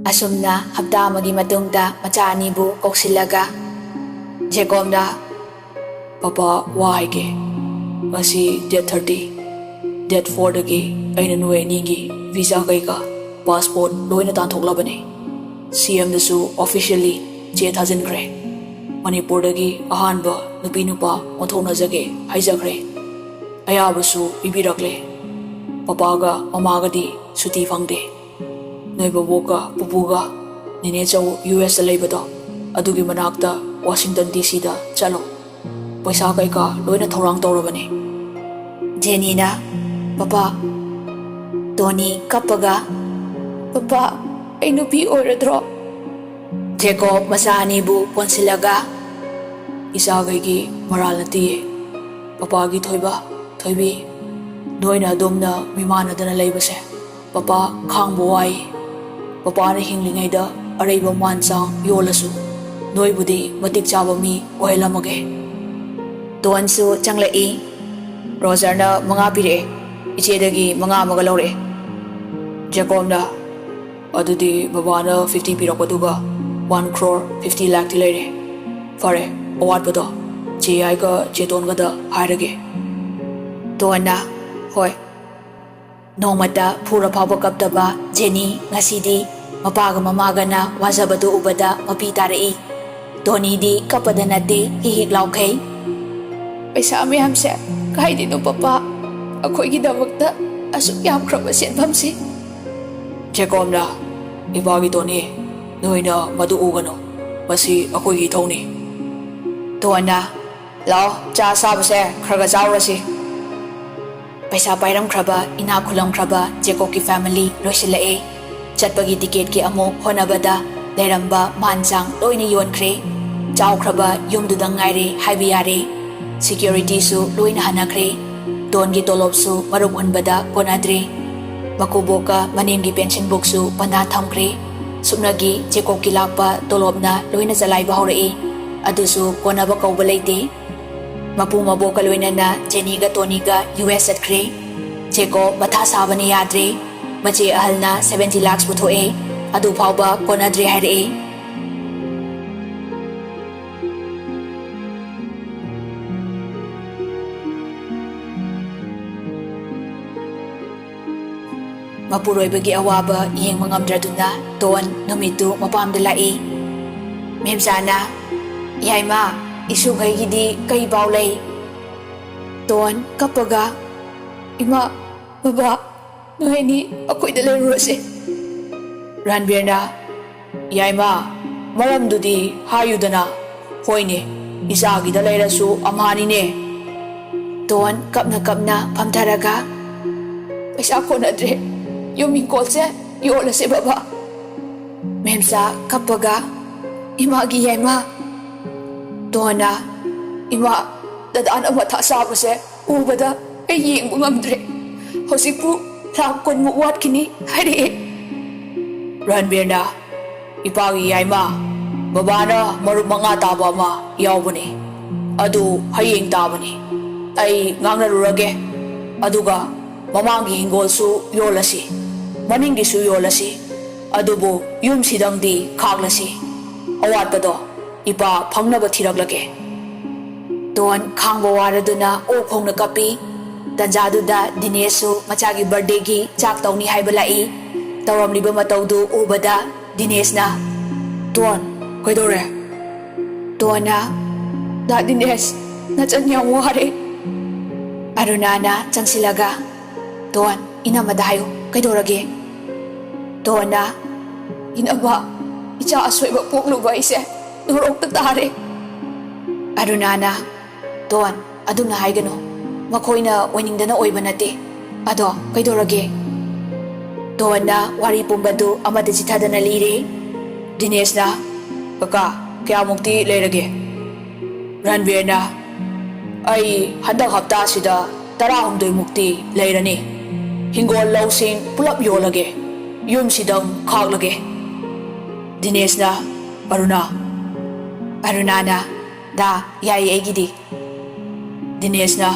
ꯑꯁꯨꯝꯅ ꯍꯞꯇꯥ ꯑꯃꯒꯤ ꯃꯇꯨꯡꯗ ꯃꯆꯥ ꯑꯅꯤꯕꯨ ꯀꯧꯁꯤꯜꯂꯒ ꯖꯦꯀꯣꯕꯅ ꯄꯄꯥ ꯋꯥ ꯍꯥꯏꯒꯦ ꯉꯁꯤ ꯗꯦꯠ 30 ꯗꯦꯠ 4ꯗꯒꯤ ꯑꯩꯅ ꯅꯣꯏ ꯑꯅꯤꯒꯤ ꯚꯤꯖꯥ ꯀꯩꯀꯥ ꯄꯥꯁꯄꯣꯔꯠ ꯂꯣꯏꯅ ꯇꯥꯟꯊꯣꯛꯂꯕꯅꯤ CMꯗꯁꯨ ꯑꯣꯐꯤꯁꯤꯌꯦꯜꯂꯤ ꯆꯦ ꯊꯥꯖꯤꯟꯈ꯭ꯔꯦ ꯃꯅꯤꯄꯨꯔꯗꯒꯤ ꯑꯍꯥꯟꯕ ꯅꯨꯄꯤ ꯅꯨꯄꯥ ꯑꯣꯟꯊꯣꯛꯅꯖꯒꯦ ꯍꯥꯏꯖꯈ꯭ꯔꯦ ꯑꯌꯥꯕꯁꯨ ꯄꯤꯕꯤꯔꯛꯂꯦ ꯄꯄꯥꯒ ꯃꯃꯥꯒꯗꯤ ꯁꯨꯇꯤ ꯐꯪꯗꯦ ꯅꯣꯏ ꯕꯕꯣꯛꯀ ꯄꯨꯄꯨꯒ ꯅꯦꯅꯦ ꯆꯧ USꯗ ꯂꯩꯕꯗꯣ ꯑꯗꯨꯒꯤ ꯃꯅꯥꯛꯇ ꯋꯥꯁꯤꯡꯇꯟ DCꯗ ꯆꯠꯂꯣ ꯄꯩꯁꯥ ꯀꯩꯀꯥ ꯂꯣꯏꯅ ꯊꯧꯔꯥꯡ ꯇꯧꯔꯕꯅꯤ ꯖꯦꯅꯤꯅ ꯄꯄꯥ ꯇꯣꯅꯤ ꯀꯞꯄꯒ ꯄꯄꯥ ꯑꯩ ꯅꯨꯄꯤ ꯑꯣꯏꯔꯗ꯭ꯔꯣ ꯖꯦꯀꯣꯕ ꯃꯆꯥ ꯑꯅꯤꯕꯨ ꯄꯣꯟꯁꯤꯜꯂꯒ ꯏꯆꯥꯈꯩꯒꯤ ꯃꯔꯥꯜ ꯅꯠꯇꯤꯌꯦ ꯄꯄꯥꯒꯤ ꯊꯣꯏꯕ ꯊꯣꯏꯕꯤ ꯅꯣꯏꯅ ꯑꯗꯣꯝꯅ ꯃꯤꯃꯥꯟꯅꯗꯅ ꯂꯩꯕꯁꯦ ꯄꯄꯥ ꯈꯥꯡꯕ ꯋꯥꯏ ꯄꯄꯥꯅ ꯍꯤꯡꯂꯤꯉꯩꯗ ꯑꯔꯩꯕ ꯃꯥꯟ ꯆꯥꯡ ꯌꯣꯜꯂꯁꯨ ꯅꯣꯏꯕꯨꯗꯤ ꯃꯇꯤꯛ ꯆꯥꯕ ꯃꯤ ꯑꯣꯏꯍꯜꯂꯝꯃꯒꯦ ꯇꯣꯟꯁꯨ ꯆꯪꯂꯛꯏ ꯔꯣꯖꯔꯅ 5 ꯄꯤꯔꯛꯑꯦ ꯏꯆꯦꯗꯒꯤ 5 ꯑꯃꯒ ꯂꯧꯔꯛꯑꯦ ꯖꯦꯀꯣꯕꯅ ꯑꯗꯨꯗꯤ ꯕꯕꯥꯅ 50 ꯄꯤꯔꯛꯄꯗꯨꯒ 1 crore 50 lakh ꯂꯩꯔꯦ ꯐꯔꯦ ꯑꯋꯥꯠꯄꯗꯣ ꯆꯦ ꯌꯥꯏꯒ ꯆꯦꯇꯣꯟꯒꯗ ꯍꯥꯏꯔꯒꯦ ꯇꯣꯟꯅ ꯍꯣꯏ ꯅꯣꯡꯃꯇ ꯐꯨꯔ ꯐꯥꯎꯕ ꯀꯞꯇꯕ ꯖꯦꯅꯤ ꯉꯁꯤꯗꯤ ꯃꯄꯥꯒ ꯃꯃꯥꯒꯅ ꯋꯥꯖꯕꯗꯨ ꯎꯕꯗ ꯃꯄꯤ ꯇꯥꯔꯛꯏ ꯇꯣꯅꯤꯗꯤ ꯀꯞꯄꯗ ꯅꯠꯇꯦ ꯍꯤꯛ ꯂꯥꯎꯈꯩ ꯄꯩꯁꯥ ꯃꯌꯥꯝꯁꯦ ꯀꯥꯏꯗꯩꯅꯣ ꯄꯄꯥ ꯑꯩꯈꯣꯏꯒꯤꯗꯃꯛꯇ ꯑꯁꯨꯛ ꯌꯥꯝꯈ꯭ꯔꯕ ꯁꯦꯟꯐꯝꯁꯤ ꯖꯦꯀꯣꯕꯅ ꯏꯄꯥꯒꯤ ꯇꯣꯅꯤ ꯅꯣꯏꯅ ꯃꯗꯨ ꯎꯒꯅꯨ ꯃꯁꯤ ꯑꯩꯈꯣꯏꯒꯤ ꯏꯊꯧꯅꯤ ꯇꯣꯟꯅ ꯂꯥꯎ ꯆꯥ ꯁꯥꯕꯁꯦ ꯈꯔ ꯆꯥꯎꯔꯁꯤ ꯄꯩꯁꯥ ꯄꯥꯏꯔꯝꯈ꯭ꯔꯕ ꯏꯅꯥꯛ ꯈꯨꯜꯂꯝꯈ꯭ꯔꯕ ꯖꯦꯀꯣꯕꯀꯤ ꯐꯦꯃꯤꯂꯤ ꯂꯣꯏꯁꯤꯜꯂꯛꯑꯦ ꯆꯠꯄꯒꯤ ꯇꯤꯀꯦꯠꯀꯤ ꯑꯃꯨꯛ ꯍꯣꯠꯅꯕꯗ ꯂꯩꯔꯝꯕ ꯃꯥꯟꯆꯥꯡ ꯂꯣꯏꯅ ꯌꯣꯟꯈ꯭ꯔꯦ ꯆꯥꯎꯈ꯭ꯔꯕ ꯌꯨꯝꯗꯨꯗ ꯉꯥꯏꯔꯦ ꯍꯥꯏꯕ ꯌꯥꯔꯦ ꯁꯦꯀ꯭ꯌꯨꯔꯤꯇꯤꯁꯨ ꯂꯣꯏꯅ ꯍꯟꯅꯈ꯭ꯔꯦ ꯇꯣꯟꯒꯤ ꯇꯣꯂꯣꯞꯁꯨ ꯃꯔꯨꯞ ꯍꯨꯟꯕꯗ ꯀꯣꯟꯅꯗ꯭ꯔꯦ ꯃꯀꯨꯕꯣꯛꯀ ꯃꯅꯦꯝꯒꯤ ꯄꯦꯟꯁꯟ ꯕꯨꯛꯁꯨ ꯄꯟꯗꯥ ꯊꯝꯈ꯭ꯔꯦ ꯁꯨꯞꯅꯒꯤ ꯖꯦꯀꯣꯕꯀꯤ ꯂꯥꯛꯄ ꯇꯣꯂꯣꯞꯅ ꯂꯣꯏꯅ ꯆꯂꯥꯏꯕ ꯍꯧꯔꯛꯏ ꯑꯗꯨꯁꯨ ꯀꯣꯟꯅꯕ ꯀꯧꯕ ꯂꯩꯇꯦ ꯃꯄꯨ ꯃꯕꯣꯛꯀ ꯂꯣꯏꯅꯅ ꯖꯦꯅꯤꯒ ꯇꯣꯅꯤꯒ US ꯆꯠꯈ꯭ꯔꯦ ꯖꯦꯀꯣꯕ ꯃꯊꯥ ꯁꯥꯕꯅ ꯌꯥꯗ꯭ꯔꯦ ꯃꯆꯦ ꯑꯍꯜꯅ 70 lakhs ꯄꯨꯊꯣꯛꯑꯦ ꯑꯗꯨ ꯐꯥꯎꯕ ꯀꯣꯟꯅꯗ꯭ꯔꯦ ꯍꯥꯏꯔꯛꯑꯦ ꯃꯄꯨꯔꯣꯏꯕꯒꯤ ꯑꯋꯥꯕ ꯌꯦꯡꯕ ꯉꯝꯗ꯭ꯔꯗꯨꯅ ꯇꯣꯟ ꯅꯨꯃꯤꯠꯇꯨ ꯃꯄꯥꯝꯗ ꯂꯥꯛꯏ ꯃꯦꯝꯆꯥꯅ ꯌꯥꯏꯃ ꯏꯁꯨꯈꯩꯒꯤꯗꯤ ꯀꯩ ꯄꯥꯎ ꯂꯩ ꯇꯣꯟ ꯀꯞꯄꯒ ꯏꯃꯥ ꯕꯕꯥ ꯅꯣꯏ ꯑꯅꯤ ꯑꯩꯈꯣꯏꯗ ꯂꯩꯔꯨꯔꯁꯦ ꯔꯟꯕꯤꯔꯅ ꯌꯥꯏꯃ ꯃꯔꯝꯗꯨꯗꯤ ꯍꯥꯏꯌꯨꯗꯅ ꯍꯣꯏꯅꯦ ꯏꯆꯥꯒꯤꯗ ꯂꯩꯔꯁꯨ ꯑꯃꯍꯥꯅꯤꯅꯦ ꯇꯣꯟ ꯀꯞꯅ ꯀꯞꯅ ꯐꯝꯊꯔꯒ ꯄꯩꯁꯥ ꯀꯣꯟꯅꯗ꯭ꯔꯦ ꯌꯨꯝ ꯏꯪꯈꯣꯜꯁꯦ ꯌꯣꯜꯂꯁꯦ ꯕꯕꯥ ꯃꯦꯝꯆꯥ ꯀꯞꯄꯒ ꯏꯃꯥꯒꯤ ꯌꯥꯏꯃ ꯇꯣꯟꯅ ꯏꯃꯥ ꯗꯗꯥꯅ ꯃꯊꯥ ꯁꯥꯕꯁꯦ ꯎꯕꯗ ꯑꯩ ꯌꯦꯡꯕ ꯉꯝꯗ꯭ꯔꯦ ꯍꯧꯖꯤꯛꯄꯨ lakh 10 ꯋꯥꯠꯈꯤꯅꯤ ꯍꯥꯏꯔꯛꯑꯦ ꯔꯟꯕꯤꯔꯅ ꯏꯄꯥꯒꯤ ꯌꯥꯏꯃ ꯕꯕꯥꯅ ꯃꯔꯨꯞ 5 ꯇꯥꯕ ꯑꯃ ꯌꯥꯎꯕꯅꯤ ꯑꯗꯨ ꯍꯌꯦꯡ ꯇꯥꯕꯅꯤ ꯑꯩ ꯉꯥꯡꯅꯔꯨꯔꯒꯦ ꯑꯗꯨꯒ ꯃꯃꯥꯡꯒꯤ ꯍꯤꯡꯒꯣꯜꯁꯨ ꯌꯣꯜꯂꯁꯤ ꯃꯅꯤꯡꯒꯤꯁꯨ ꯌꯣꯜꯂꯁꯤ ꯑꯗꯨꯕꯨ ꯌꯨꯝꯁꯤꯗꯪꯗꯤ ꯈꯥꯛꯂꯁꯤ ꯑꯋꯥꯠꯄꯗꯣ ꯏꯄꯥ ꯐꯪꯅꯕ ꯊꯤꯔꯛꯂꯒꯦ ꯇꯣꯟ ꯈꯥꯡꯕ ꯋꯥꯔꯗꯨꯅ ꯑꯣꯛ ꯈꯣꯡꯅ ꯀꯞꯄꯤ ꯇꯟꯖꯥꯗꯨꯗ ꯗꯤꯅꯦꯁꯁꯨ ꯃꯆꯥꯒꯤ ꯕꯔꯊꯗꯦꯒꯤ ꯆꯥꯛ ꯇꯧꯅꯤ ꯍꯥꯏꯕ ꯂꯥꯛꯏ ꯇꯧꯔꯝꯂꯤꯕ ꯃꯇꯧꯗꯨ ꯎꯕꯗ ꯗꯤꯅꯦꯁꯅ ꯇꯣꯟ ꯀꯩꯗꯧꯔꯦ ꯇꯣꯟꯅ ꯗꯥ ꯗꯤꯅꯦꯁ ꯅꯆꯟ ꯌꯥꯝ ꯋꯥꯔꯦ ꯑꯔꯨꯅꯥꯅ ꯆꯪꯁꯤꯜꯂꯒ ꯇꯣꯟ ꯏꯅꯝꯃꯗ ꯍꯥꯏꯌꯨ ꯀꯩꯗꯧꯔꯒꯦ ꯇꯣꯟꯅ ꯏꯅꯝꯃ ꯏꯆꯥ ꯑꯁꯣꯏꯕ ꯄꯣꯛꯂꯨꯕ ꯑꯩꯁꯦ ꯅꯣꯔꯣꯛꯇ ꯇꯥꯔꯦ ꯑꯔꯨꯅꯥꯅ ꯇꯣꯟ ꯑꯗꯨꯝꯅ ꯍꯥꯏꯒꯅꯨ ꯃꯈꯣꯏꯅ ꯑꯣꯏꯅꯤꯡꯗꯅ ꯑꯣꯏꯕ ꯅꯠꯇꯦ ꯑꯗꯣ ꯀꯩꯗꯧꯔꯒꯦ ꯇꯣꯟꯅ ꯋꯥꯔꯤ ꯄꯨꯝꯕꯗꯨ ꯑꯃꯗ ꯆꯤꯊꯗꯅ ꯂꯤꯔꯦ ꯗꯤꯅꯦꯁꯅ ꯀꯀꯥ ꯀꯌꯥꯃꯨꯛꯇꯤ ꯂꯩꯔꯒꯦ ꯔꯟꯕꯤꯔꯅ ꯑꯩ ꯍꯟꯗꯛ ꯍꯞꯇꯥꯁꯤꯗ 18 ꯃꯨꯛꯇꯤ ꯂꯩꯔꯅꯤ ꯍꯤꯡꯒꯣꯜ ꯂꯧꯁꯤꯡ ꯄꯨꯂꯞ ꯌꯣꯜꯂꯒꯦ ꯌꯨꯝꯁꯤꯗꯪ ꯈꯥꯛꯂꯒꯦ ꯗꯤꯅꯦꯁꯅ ꯑꯔꯨꯅꯥꯅ ꯗꯥ ꯌꯥꯏ ꯑꯩꯒꯤꯗꯤ ꯗꯤꯅꯦꯁꯅ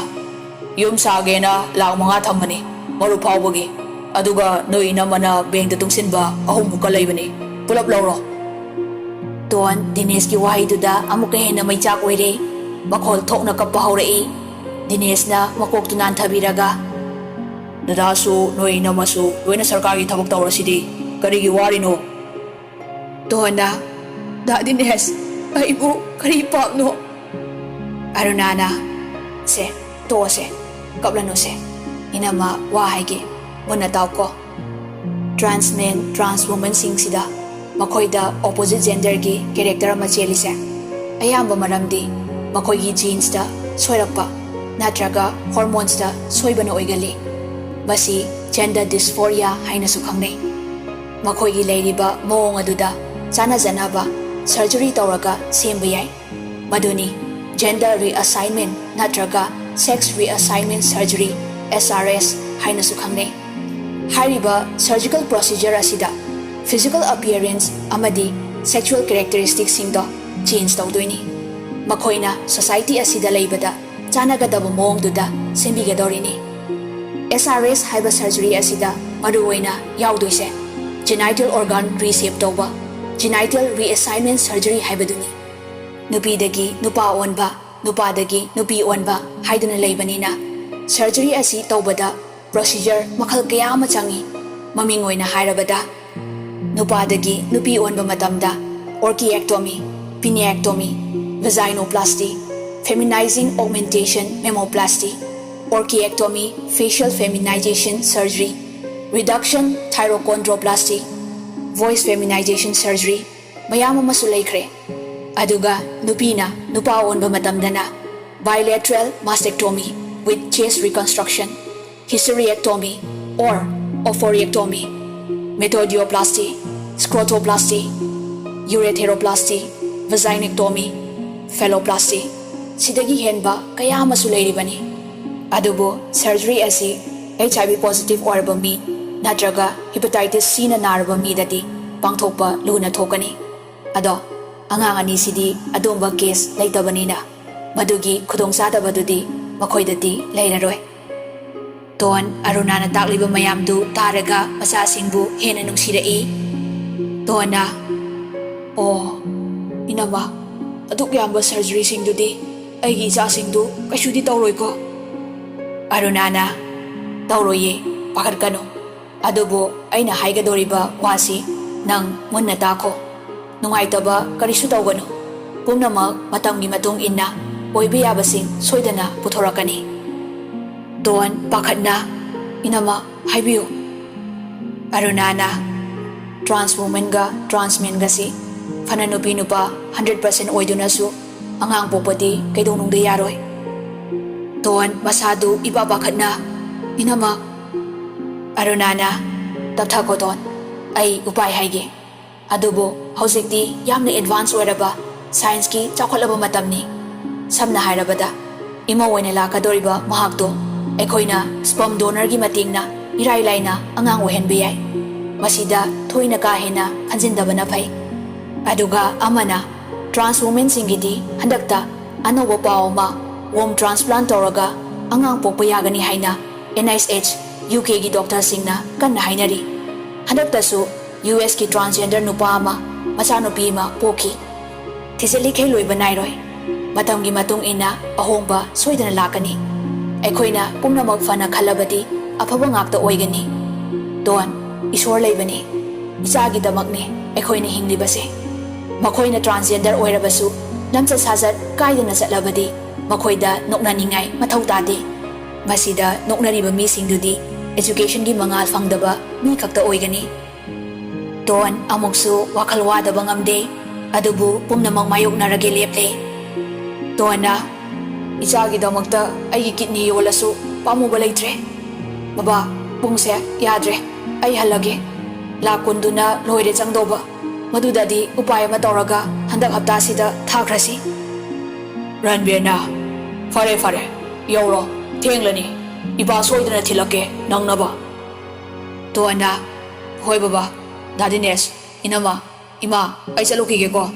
ꯌꯨꯝ ꯁꯥꯒꯦꯅ lakh 5 ꯊꯝꯕꯅꯤ ꯃꯔꯨꯞ ꯐꯥꯎꯕꯒꯤ ꯑꯗꯨꯒ ꯅꯣꯏ ꯏꯅꯝꯃꯅ ꯕꯦꯡꯛꯇ ꯇꯨꯡꯁꯤꯟꯕ 3 ꯃꯨꯛꯀ ꯂꯩꯕꯅꯤ pulap lauro. Ton Dinesh ki wahayduda amuka hena maichak oire. Makhol thokna kappa haurai. Dinesh na makok tunan thabiraga. Dadasu noi namasu loina sarkari thabak taurasidi. Karigi warino. Ton na da Dinesh aibu kari papno. Arunana se to se kaplano se inama wahayge muna tao ko. Trans men, trans woman singsida makoida opposite gender ki character ama chelise ayamba maramdi makoigi genes da soirakpa natraga hormones da soibana oigali basi gender dysphoria haina su khangnei makoigi leiriba moong aduda chana janaba surgery tawraga semba yai maduni gender reassignment natraga sex reassignment surgery SRS haina su khangnei hariba surgical procedure asida physical appearance amadi sexual characteristics singdo change tawdoini makoina society asida leibada chanagadaba moong duda sembigadorini SRS haiba surgery asida maruoina yaudoise genital organ reshape tawba genital reassignment surgery haibaduni nupidagi nupa onba nupadagi nupi onba haiduna leibanina surgery asi tawbada procedure makhal kaya ama changi maming oina hairabada nupadagi nupi onba matamda orchiectomy pineectomy vaginoplasty feminizing augmentation mammoplasty orchiectomy facial feminization surgery reduction thyrochondroplasty voice feminization surgery mayam amasu leikhre aduga nupina nupa onba matamdana bilateral mastectomy with chest reconstruction hysterectomy or oophorectomy, metodioplasty, scrotoplasty, ureteroplasty, vaginectomy, phalloplasty, sidagi henba kaya amasu leiribani. Adubo surgery asi HIV positive orba mi natraga hepatitis C na naraba mi dati pangthokpa luna thokani. Ado angang ani sidi adomba case leitabani na madugi khudongsadabadudi makoidati leiraroi. Ton Arunana takliba mayamdu taraga masasingbu hena nungsirai. Tona oh inama aduk yamba surgery singdudi aigi isasingdu kaisudi tawroi ko. Arunana tawroye pakarkano adubo aina haigadoriba wasi nang munna tako nungaitaba karisu tawgano pumnamak matamgi matung inna oiba yabasing soidana puthorakani. Ton pakhatna inama haibiyo. Arunana trans woman ga trans men ga si fana nupi nupa 100% oiduna su angang popati kaidonung de yaroi. Ton masadu iba pakhatna inama. Arunana taptha ko ton ai upai haige adubo hausikti yamna advance oiraba science ki chakholaba matamni samna hairabada ima oina lakadoriba mahakto Ekoina sperm donor gi matingna irai laina angang ohenbe yai masida thoina ka hena khanjindabana phai aduga amana trans women singidi handakta anobo paoma womb transplant toraga angang pokpa yagani haina NIH UK gi doctor singna kanna hainari handakta su US ki transgender nupa ama macha nupi ma pokhi thiseli kheloi banairoi matamgi matung ina ahongba soidana lakani Ekoina pumnamak fana khalabadi afaba ngakta oigani. Don isor leibani ichagi damakni ekoina hinglibase. Makoina transgender oirabasu lamcha sajat kaidana chatlabadi makoida noknaningai mathau tade. Masida noknariba mi singdudi education gi mangal fangdaba mi khakta oigani. Don amoksu wakhal wadaba ngamde adubu pumnamak mayoknarage leple. Dona Ichagi damakta aigi kidney yolasu pamuba leitre. Baba pungse yadre ai halage lakunduna loire changdoba madudadi upaya ma tawraga handak hapta sida thakrasi. Ranbirna fare yoro thenglani iba soidana thilake nangnaba. Toana hoi baba dadines inama ima ai chalukige ko.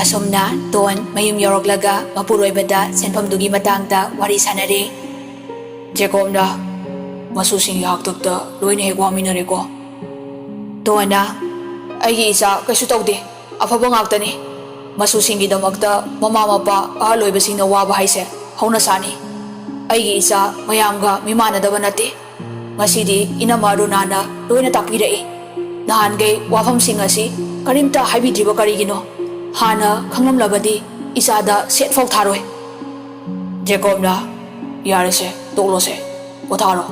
Asomna Don mayum yoroglaga mapuroibada senfamdugi matangda wari sanare. Jacobna masusing yaktagda loina hegwaminareko. Donna aigi isa kaisu tawde afaba ngaktani. Masusingidamagta mama mapa ahaloibasingna waba haise hauna sani. Aigi isa mayamga mimanadaba nate. Ngasidi inama Ronana loina tapirai. Nahangay wafamsing asi karimta haibidriba karigino. Hana khangamlabadi isada set faw tharoy. Jacobna yarese toklose potharo.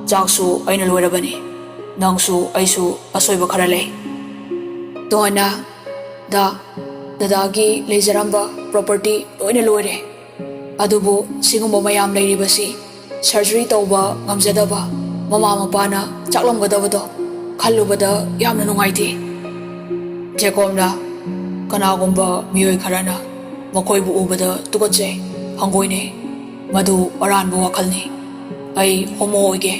Jaksu aina loirabani. Nangsu aisu asoiba khara lei. Donna dadagi leizaramba property loina loire. Adubu singumba mayam leiribasi surgery tauba ngamjadaba mama mapana chaklamgadabado khallubada yamna nungaiti. Jacobna kanagumba miyoi kharana makoibu ubada tugatse hangoine madu aranba wakhalni. Ai homo oige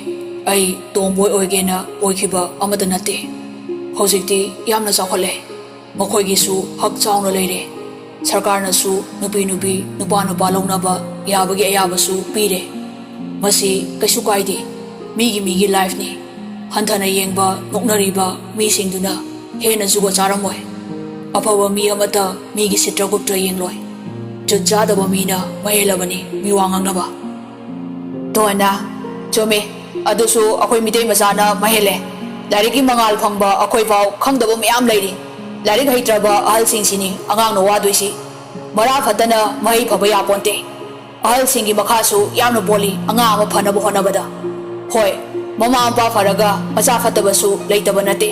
ai tomboy oige na oikiba amada nate. Hojikti yamna chakhole makoigisu hak chauna leire. Sarkarnasu nupi nupa launaba yabagi ayabasu pire. Masi kaisu kaidi migi life ni hanthana yengba noknariba misingduna hena zuga charamoy. Apawa mi amata migi sitragupta yengloi. Jajadaba mina mahelabani miwangangnaba. Donna chome adusu akoi mitei masana mahele. Lariki mangal phangba akoi pau khangdaba mayam leiri. Larik haitraba ahal singsini angang na wadoisi. Mara fatana mahi phaba yaponte. Ahal singi makhasu yamna boli anga ama phanaba honabada. Hoi mama ampa faraga macha fatabasu leitaba nate.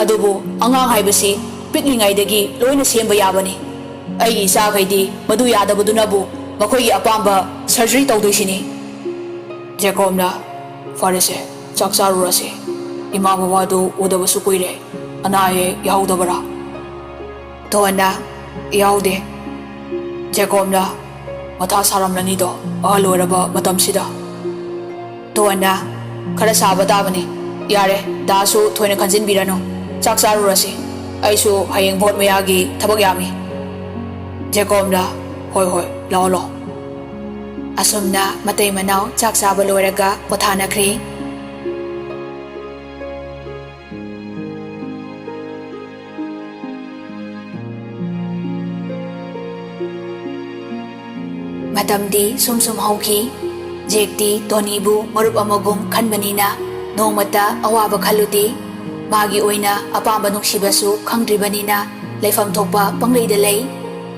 Adubu angang haibasi piklingaidagi loina semba yabani. Ai isa gaidi madu yadabadunabu makhoi apamba surgery tawdoisini. Jacobna farese chakcharurase. Ima babadu udabasu kuire. Anaye yaudabara. Donna yaude. Jacobna matha saramlani do ahaloraba matamsida. Donna khara saba tabani. Yare dasu thoina khanjinbirano. Chakcharurase. Aisu hayeng bot mayagi thabak yami. Jacobna hoi lao. Asomna matay manaw chaksaba loiraga pothanakri. Matamdi sum hauki. Jekti Tonibu marup amagum khanbanina nongmata awaba khaluti. Magi oina apamba nungsibasu khangdribanina leifam thokpa pangleida lei.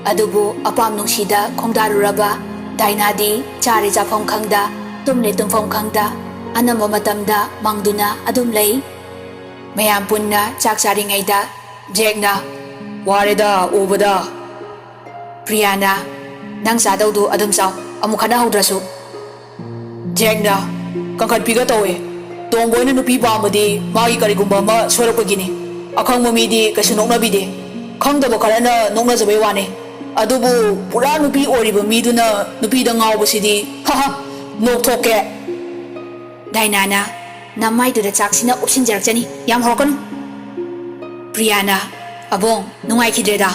Adubu apam nungsida khongdaruraba dainadi chari chafam khangda tumle tumfam khangda anamba matamda mangduna adum lei. Mayam punna chak charingaida Jekna wareda ubada. Priyana nang sadawdu adum saw amuk khana haudrasu. Jekna kangkhat piga tawe tongboina nupi pamadi magi karigumba ma sorakpagini akhangma midi kaisu noknabide khangdaba kharana noknajabai wane. Adubu pura nupi oriba miduna nupida ngawbasidi haha nokthokke. Dainana namaiduda chaksina upsinjarakchani yam horokanu. Priyana abong nungaikidreda.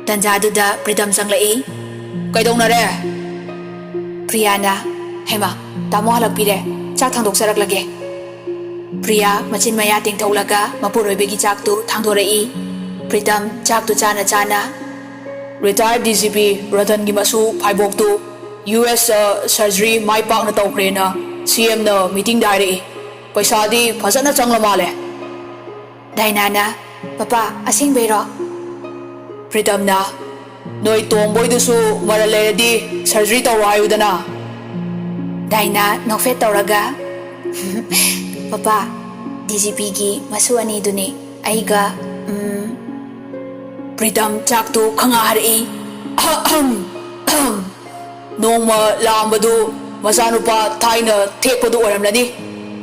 Tanjaduda Pritam changlai. Kaidongnare? Priyana hema tamo halakpire chak thangdoksaраklage. Priya machin maya tingthaulaga mapuroibegi chaktu thangdorai. Pritam chaktu chana retired DCP Ratan Gimasu Paiboktu US surgery mai pakna tawkrena CM na meeting dai paisadi phasana changla male. Dainana papa asing beiro. Pritamna noi tomboy dusu maraleradi surgery tawayudana. Daina nokfet tawraga papa DCP gi masu ani duni aiga Pritam chaktu khanga hari. Nongma lambadu masanupa thaina thekpadu oramlani.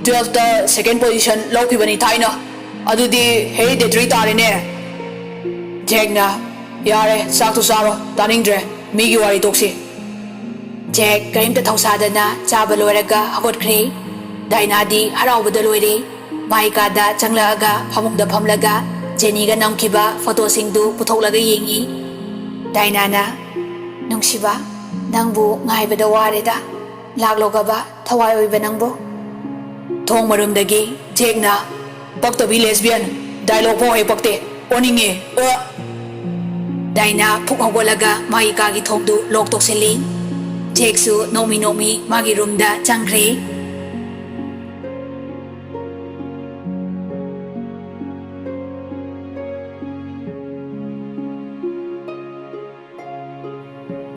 12th second position laukibani thaina. Adudi hereditary tarine. Jekna yare saktu saro taningdre migi wari toksi. Jek karimta thausadana chaba loiraga hagotkre. Dainadi haraubada loire. Maikada changlaaga phamungda phamlaga Jenny ga namkiba photo singdu putholaga yengi Dainana nungsiba nangbu ngaibada wareda laglogaba thawai oiba nangbu thong marumdagi jekna paktabi lesbian dialogue po ay pakte oninge o Daina phuk hawalaga mai kagi thongdu lok tokseli jeksu nomi magi roomda changkhre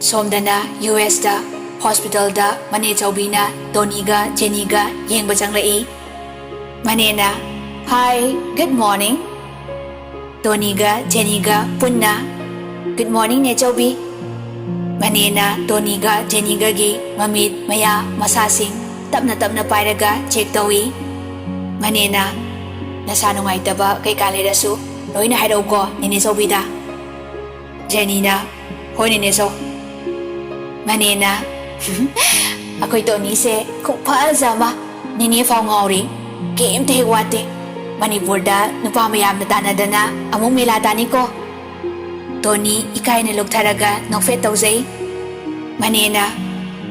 Somdana US da hospital da mane chaubina Toniga Jennyga yengba changlai manena hi good morning Toniga Jennyga punna good morning ne chaubi manena Toniga Jennyga gi mamit maya masasing tapna pairaga check tawi manena nasa nungai taba kai kalera su loina haidau ko nene chaubi da Jenny na hoi nene chau Manena Ako'y Tony se kung paazama nini faw ngawri game te hewate Manipurda nupamayam na tanadana among milatani ko Tony ikay na lugtaraga ng fet tauzay Manena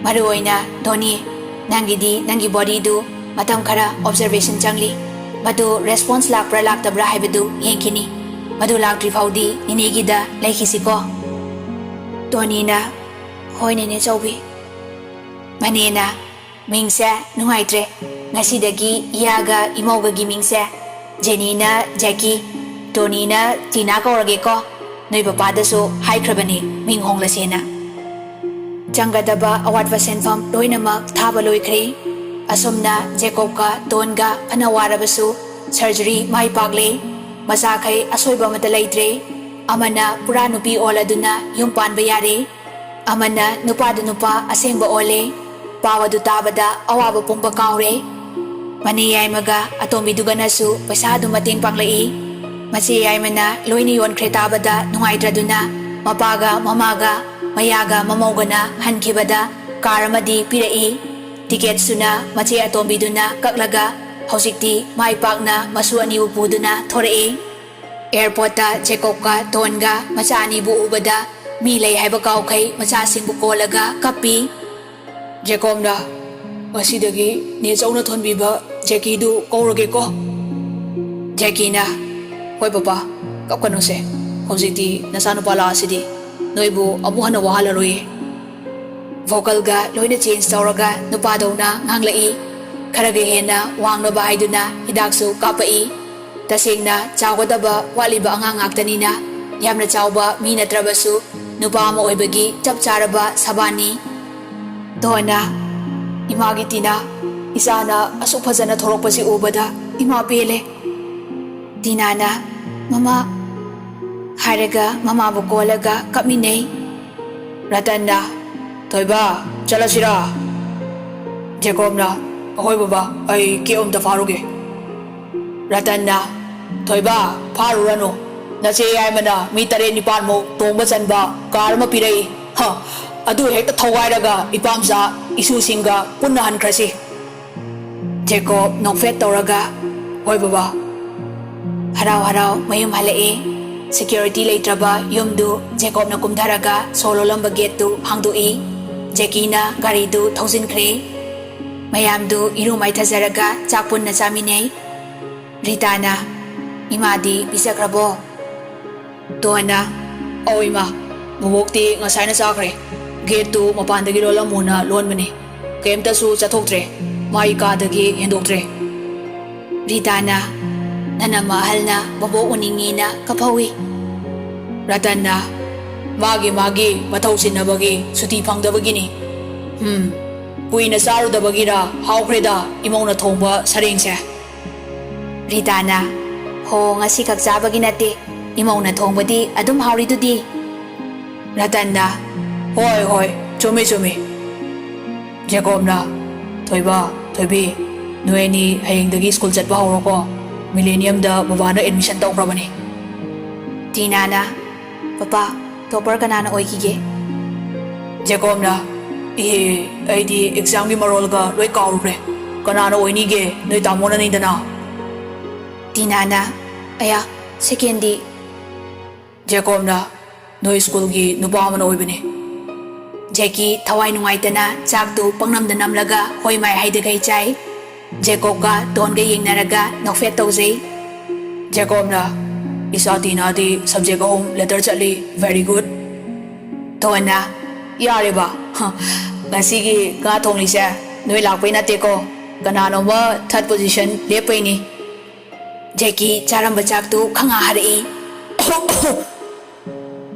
maruoy na Tony nangi body du matam kara observation changli madu response lakpra laktabra haibadu yengkini madu lakdri fawdi ninigida laikisi ko Tony na Hoi nene chaubi Manena mingse nungaitre ngasidagi iyaga imawgagi mingse Jenny na Jackie Tony na Tina kaurage ko noi papada so haikrabani minghong lasena Jangadaba awatwa senfam loinamak thaba loikre asomna Jacob ka Donga anawarabasu surgery mai pagle masakai asoiba mata laitre amana pura nupi oladuna yung panba yare Amana nupada nupa asengba ole pawadu tabada awaba pumba kaure maniyay maga atombi duganasu pasadu mating panglai masiyay mana loini yon kretabada nungaitraduna mapaga mamaga mayaga mamawgana hankibada karamadi pirai tiket suna machi atombi duna kaklaga hausikti maipakna masu ani upuduna thorai airporta Jacob Tonga machani bu ubada mi lay haiba kaukay machasingbu kolaga kapi Jacob na masidagi ni chauna thonbiba Jackie du kaurage ko Jackie na hoi papa kapkanu se hojiti nasanu pala asidi noibu amuhana wahala roi vocal ga loina change tawraga nupadona nganglai kharaga hena wangna ba haiduna hidaksu kapai tasengna chawgadaba waliba angang aktanina yamna chawba mi natrabasu nupa ama oibagi chap charaba sabani Dona imagi tina isana asuk phajana thorokpasi ubada ima pele Tinana mama haraga mama bu kolaga kapminei Ratanna toiba chalasira Jacobna ahoi baba ai ke omta faruge Ratanna toiba farurano Nache ay mana mi tare nipan mo tongba chanba karma pirai ha adu hekta thawai ipamsa isu singa punna hankrasi Jacob nongfet tawraga hoi baba harau mayum halai security leitraba yumdu Jacob na kumdharaga solo lamba gate tu hangdui Jackie na gari du thousand khre mayam du iru mai thazaraga chakpun na chaminei Ritana imadi bisakrabo Dona oi ma bubokti ngasai na sakre gate tu mapandagi lola muna lon mani kemta su chathoktre mai ka dagi hendoktre Ritana nana mahalna babo uningina kapawi Ratanna magi mathau sinabagi suti phangdabagini kuina sarudabagira haukreda imongna thongba sarengse Ritana ho ngasi khak chabagi nate Imauna thongbadi adum hauridudi Ratanna hoi chumi Jacob na thoiba thoibi noeni hayengdagi school chatba hawroko millennium da babana admission tawkrabani Tina na papa topper kanana oikige Jacob na aidi exam gi marolga loi kawre kanana oinige noi tamona nindana Tina na aya second di Jacob na ꯅꯣꯏ ꯁ꯭ꯀꯨꯜꯒꯤ ꯅꯨꯄꯥ ꯑꯃꯅ ꯑꯣꯏꯕꯅꯤ ꯖꯦꯀꯤ ꯊꯋꯥꯏ ꯅꯨꯡꯉꯥꯏꯇꯅ ꯆꯥꯛꯇꯨ ꯄꯪꯅꯝꯗ ꯅꯝꯂꯒ ꯍꯣꯏ ꯃꯥꯏ ꯍꯩꯗꯒꯩ ꯆꯥꯏ ꯖꯦꯀꯣꯕꯀ ꯗꯣꯟꯒ ꯌꯦꯡꯅꯔꯒ ꯅꯣꯛꯐꯦꯠ ꯇꯧꯖꯩ ꯖꯦꯀꯣꯕꯅ ꯏꯁꯥ ꯇꯤꯅꯥꯗꯤ ꯁꯕꯖꯦꯛ 3 ꯂꯦꯇꯔ ꯆꯠꯂꯤ ꯚꯦꯔꯤ ꯒꯨꯗ ꯗꯣꯟꯅ ꯌꯥꯔꯦꯕ ꯉꯁꯤꯒꯤ ꯉꯥ ꯊꯣꯡꯂꯤꯁꯦ ꯅꯣꯏ ꯂꯥꯛꯄꯩ ꯅꯠꯇꯦꯀꯣ ꯀꯅꯥꯅꯣꯃ 3rd ꯄꯣꯖꯤꯁꯟ ꯂꯦꯞꯄꯩꯅꯤ ꯖꯦꯀꯤ ꯆꯥꯔꯝꯕ ꯆꯥꯛꯇꯨ ꯈꯪꯍꯥ ꯍꯥꯔꯛꯏ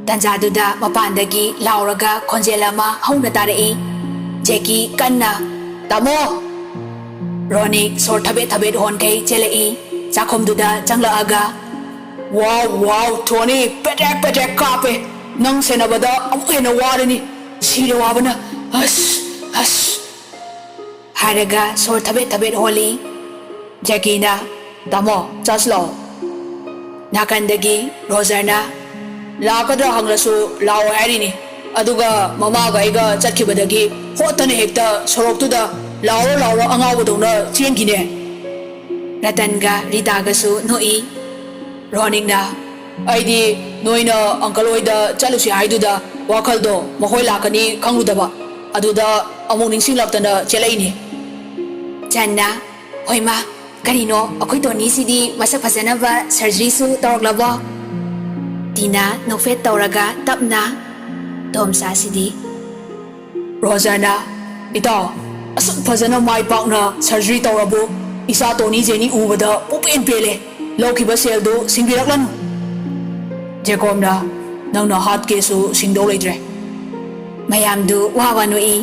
ꯇꯟꯖꯥꯗꯨꯗ ꯃꯄꯥꯟꯗꯒꯤ ꯂꯥꯎꯔꯒ ꯈꯣꯟꯖꯦꯜ ꯑꯃ ꯍꯧꯅ ꯇꯥꯔꯛꯏ ꯖꯦꯀꯤ ꯀꯟꯅ ꯇꯥꯃꯣ ꯔꯣꯅꯤꯛ ꯁꯣꯔ ꯊꯕꯦꯠ ꯊꯕꯦꯠ ꯍꯣꯟꯈꯩ ꯆꯦꯜꯂꯛꯏ ꯆꯥꯛꯈꯨꯝꯗꯨꯗ ꯆꯪꯂꯛꯑꯒ ꯋꯥꯎ ꯊꯣꯅꯤ ꯄꯦꯇ꯭ꯔꯦꯛ ꯄꯦꯇ꯭ꯔꯦꯛ ꯀꯥꯞꯄꯦ ꯅꯪ ꯁꯦꯟꯅꯕꯗ ꯑꯃꯨꯛ ꯍꯦꯟꯅ ꯋꯥꯔꯅꯤ ꯁꯤꯔꯦ ꯋꯥꯕꯅ ꯑꯁ ꯍꯥꯏꯔꯒ ꯁꯣꯔ ꯊꯕꯦꯠ ꯊꯕꯦꯠ ꯍꯣꯜꯂꯤ ꯖꯦꯀꯤꯅ ꯇꯥꯃꯣ ꯆꯥꯁ ꯂꯥꯛꯑꯣ ꯅꯥꯀꯟꯗꯒꯤ ꯔꯣꯖꯔꯅ ꯂꯥꯛꯀꯗ꯭ꯔꯥ ꯍꯪꯂꯁꯨ ꯂꯥꯛꯑꯣ ꯍꯥꯏꯔꯤꯅꯤ ꯑꯗꯨꯒ ꯃꯃꯥꯒ ꯑꯩꯒ ꯆꯠꯈꯤꯕꯗꯒꯤ ꯍꯣꯠꯇꯅ ꯍꯦꯛꯇ ꯁꯣꯔꯣꯛꯇꯨꯗ ꯂꯥꯎꯔ ꯑꯉꯥꯎꯕꯗꯧꯅ ꯆꯦꯟꯈꯤꯅꯦ ꯔꯇꯟꯒ ꯔꯤꯇꯥꯒꯁꯨ ꯅꯣꯛꯏ ꯔꯣꯅꯤꯛꯅ ꯑꯩꯗꯤ ꯅꯣꯏꯅ ꯑꯪꯀꯜ ꯍꯣꯏꯗ ꯆꯠꯂꯨꯁꯤ ꯍꯥꯏꯗꯨꯗ ꯋꯥꯈꯜꯗꯣ ꯃꯈꯣꯏ ꯂꯥꯛꯀꯅꯤ ꯈꯪꯂꯨꯗꯕ ꯑꯗꯨꯗ ꯑꯃꯨꯛ ꯅꯤꯡꯁꯤꯡꯂꯛꯇꯅ ꯆꯦꯜꯂꯛꯏꯅꯤ ꯆꯟꯅ ꯍꯣꯏꯃ ꯀꯔꯤꯅꯣ ꯑꯩꯈꯣꯏ ꯇꯣꯅꯤꯁꯤꯗꯤ ꯃꯁꯛ ꯐꯖꯅꯕ ꯁꯔꯖꯔꯤꯁꯨ ꯇꯧꯔꯛꯂꯕꯣ ꯇꯤꯅꯥ ꯅꯣꯛꯐꯦꯠ ꯇꯧꯔꯒ ꯇꯞꯅ ꯇꯣꯝꯆꯥꯁꯤꯗꯤ ꯔꯣꯖꯔꯅ ꯏꯇꯥꯎ ꯑꯁꯨꯛ ꯐꯖꯅ ꯃꯥꯏ ꯄꯥꯛꯅ ꯁꯔꯖꯔꯤ ꯇꯧꯔꯕꯨ ꯏꯆꯥ ꯇꯣꯅꯤ ꯖꯦꯅꯤ ꯎꯕꯗ ꯄꯨꯛꯄꯦꯟ ꯄꯦꯜꯂꯦ ꯂꯧꯈꯤꯕ ꯁꯦꯜꯗꯨ ꯁꯤꯡꯕꯤꯔꯛꯂꯅꯨ ꯖꯦꯀꯣꯕꯅ ꯅꯪꯅ ꯍꯥꯠꯀꯦꯁꯨ ꯁꯤꯡꯗꯧ ꯂꯩꯇ꯭ꯔꯦ ꯃꯌꯥꯝꯗꯨ ꯋꯥ ꯅꯣꯛꯏ